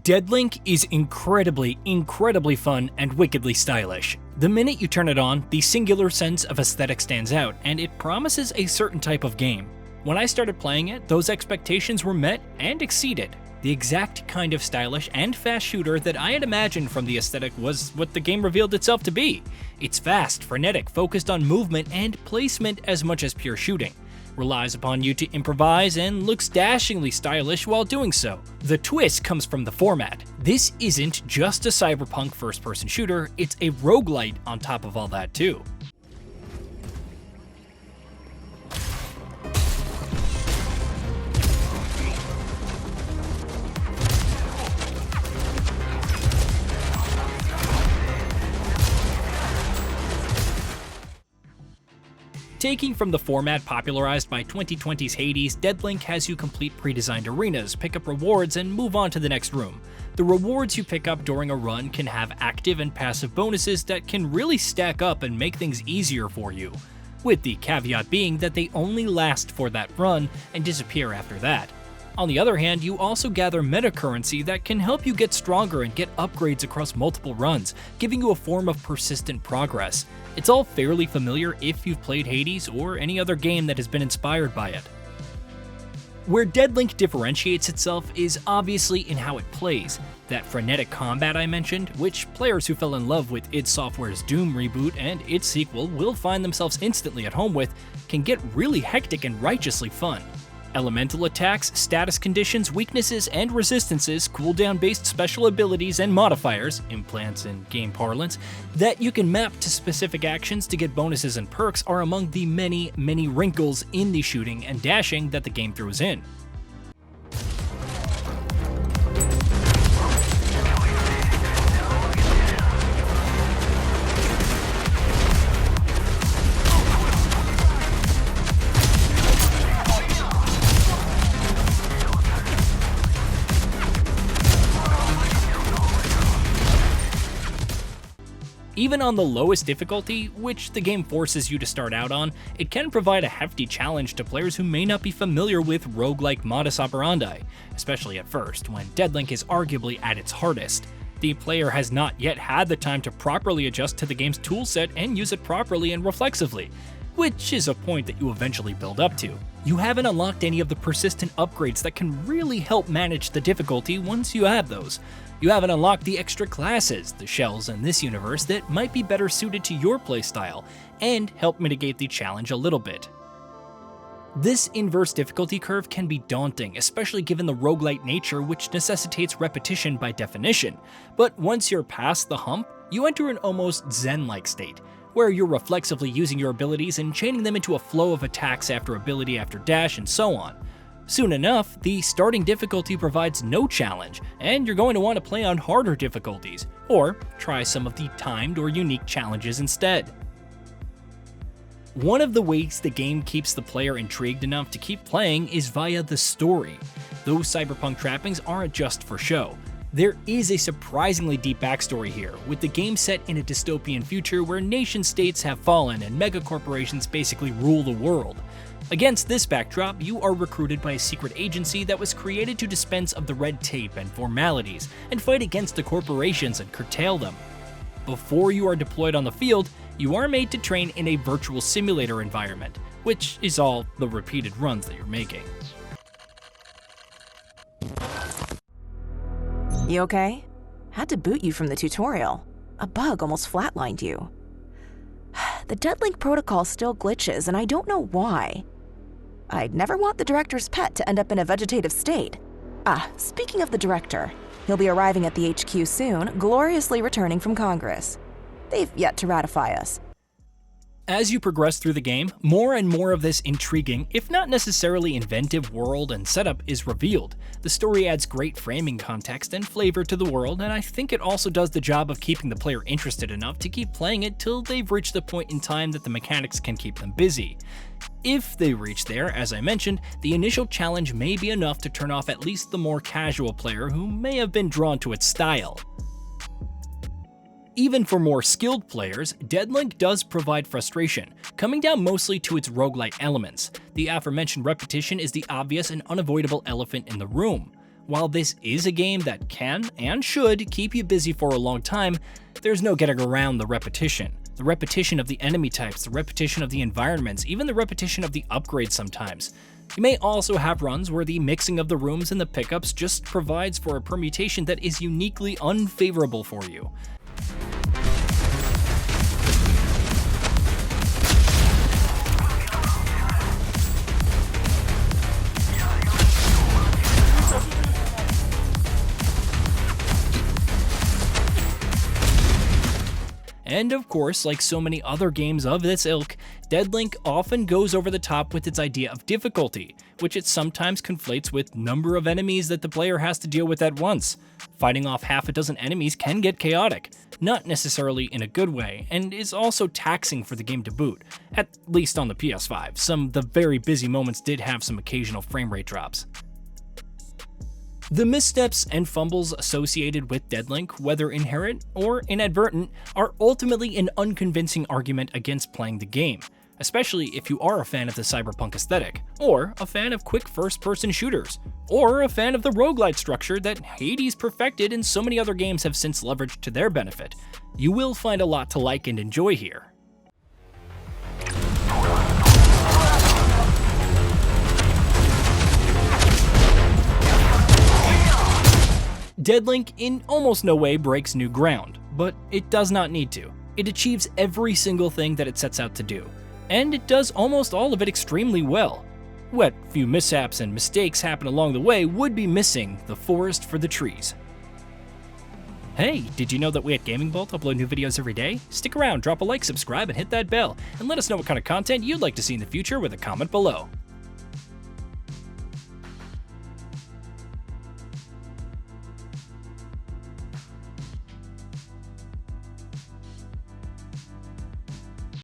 Deadlink is incredibly fun and wickedly stylish. The minute you turn it on, the singular sense of aesthetic stands out, and it promises a certain type of game. When I started playing it, those expectations were met and exceeded. The exact kind of stylish and fast shooter that I had imagined from the aesthetic was what the game revealed itself to be. It's fast, frenetic, focused on movement and placement as much as pure shooting. Relies upon you to improvise and looks dashingly stylish while doing so. The twist comes from the format. This isn't just a Cyberpunk first-person shooter, it's a roguelite on top of all that too. Taking from the format popularized by 2020's Hades, Deadlink has you complete pre-designed arenas, pick up rewards, and move on to the next room. The rewards you pick up during a run can have active and passive bonuses that can really stack up and make things easier for you, with the caveat being that they only last for that run and disappear after that. On the other hand, you also gather meta currency that can help you get stronger and get upgrades across multiple runs, giving you a form of persistent progress. It's all fairly familiar if you've played Hades or any other game that has been inspired by it. Where Deadlink differentiates itself is obviously in how it plays. That frenetic combat I mentioned, which players who fell in love with id Software's Doom reboot and its sequel will find themselves instantly at home with, can get really hectic and righteously fun. Elemental attacks, status conditions, weaknesses, and resistances, cooldown-based special abilities and modifiers, implants in game parlance, that you can map to specific actions to get bonuses and perks are among the many wrinkles in the shooting and dashing that the game throws in. Even on the lowest difficulty, which the game forces you to start out on, it can provide a hefty challenge to players who may not be familiar with roguelike modus operandi, especially at first, when Deadlink is arguably at its hardest. The player has not yet had the time to properly adjust to the game's toolset and use it properly and reflexively, which is a point that you eventually build up to. You haven't unlocked any of the persistent upgrades that can really help manage the difficulty once you have those. You haven't unlocked the extra classes, the shells in this universe that might be better suited to your playstyle, and help mitigate the challenge a little bit. This inverse difficulty curve can be daunting, especially given the roguelite nature which necessitates repetition by definition, but once you're past the hump, you enter an almost zen-like state, where you're reflexively using your abilities and chaining them into a flow of attacks after ability after dash and so on. Soon enough, the starting difficulty provides no challenge, and you're going to want to play on harder difficulties, or try some of the timed or unique challenges instead. One of the ways the game keeps the player intrigued enough to keep playing is via the story. Those cyberpunk trappings aren't just for show. There is a surprisingly deep backstory here, with the game set in a dystopian future where nation-states have fallen and megacorporations basically rule the world. Against this backdrop, you are recruited by a secret agency that was created to dispense of the red tape and formalities, and fight against the corporations and curtail them. Before you are deployed on the field, you are made to train in a virtual simulator environment, which is all the repeated runs that you're making. You okay? Had to boot you from the tutorial. A bug almost flatlined you. The Deadlink protocol still glitches, and I don't know why. I'd never want the director's pet to end up in a vegetative state. Speaking of the director, he'll be arriving at the HQ soon, gloriously returning from Congress. They've yet to ratify us. As you progress through the game, more and more of this intriguing, if not necessarily inventive world and setup is revealed. The story adds great framing context and flavor to the world, and I think it also does the job of keeping the player interested enough to keep playing it till they've reached the point in time that the mechanics can keep them busy. If they reach there, as I mentioned, the initial challenge may be enough to turn off at least the more casual player who may have been drawn to its style. Even for more skilled players, Deadlink does provide frustration, coming down mostly to its roguelite elements. The aforementioned repetition is the obvious and unavoidable elephant in the room. While this is a game that can and should keep you busy for a long time, there's no getting around the repetition. The repetition of the enemy types, the repetition of the environments, even the repetition of the upgrades sometimes. You may also have runs where the mixing of the rooms and the pickups just provides for a permutation that is uniquely unfavorable for you. And of course, like so many other games of this ilk, Deadlink often goes over the top with its idea of difficulty, which it sometimes conflates with number of enemies that the player has to deal with at once. Fighting off half a dozen enemies can get chaotic, not necessarily in a good way, and is also taxing for the game to boot, at least on the PS5. Some of the very busy moments did have some occasional frame rate drops. The missteps and fumbles associated with Deadlink, whether inherent or inadvertent, are ultimately an unconvincing argument against playing the game, especially if you are a fan of the Cyberpunk aesthetic, or a fan of quick first-person shooters, or a fan of the roguelite structure that Hades perfected and so many other games have since leveraged to their benefit. You will find a lot to like and enjoy here. Deadlink in almost no way breaks new ground, but it does not need to. It achieves every single thing that it sets out to do, and it does almost all of it extremely well. What few mishaps and mistakes happen along the way would be missing the forest for the trees. Hey, did you know that we at GamingBolt upload new videos every day? Stick around, drop a like, subscribe, and hit that bell, and let us know what kind of content you'd like to see in the future with a comment below.